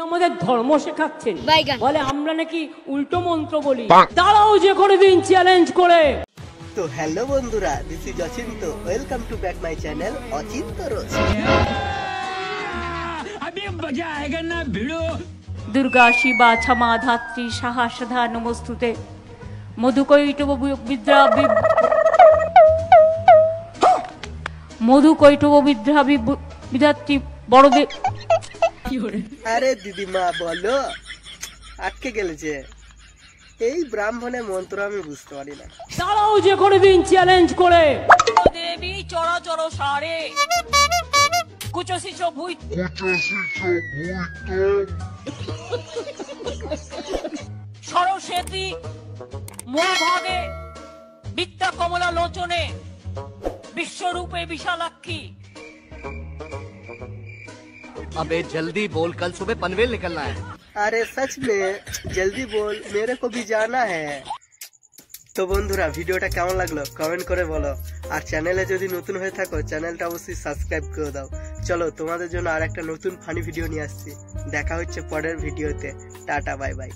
আমাদের ধর্ম শেখাচ্ছেন, বলে আমরা নাকি উল্টো মন্ত্র বলি। তারাও যে কোনো দিন চ্যালেঞ্জ করে। তো হ্যালো বন্ধুরা, this is Achinta, welcome to back my channel Achinta রোজ। দুর্গা শিবা क्षमा ধাত্রী সাহা সধা নমস্তুতে মধুকৈটব বিদ্রা বিধাত্রী বড়দেব। আরে দিদিমা বলো, আটকে গেলেছে এই ব্রাহ্মণের মন্ত্র আমি বুঝতে পারি না। তারাও যে কোনো দিন চ্যালেঞ্জ করে। দেবী চরাচর সারে কুচসিচ ভুই সরস্বতী মূলভাগে বিদ্যা কমলা লোচনে विश्वरूपे विशालाक्षी। अबे जल्दी बोल, कल सुबह पनवेल निकलना है। अरे सच में जल्दी बोल, मेरे को भी जाना है। তো বন্ধুরা, ভিডিওটা কেমন লাগলো কমেন্ট করে বলো, আর চ্যানেলে যদি নতুন হয়ে থাকো চ্যানেলটা অবশ্যই সাবস্ক্রাইব করে দাও। চলো তোমাদের জন্য আর একটা নতুন ফানি ভিডিও নিয়ে আসছি। দেখা হচ্ছে পরের ভিডিওতে। Tata bye bye.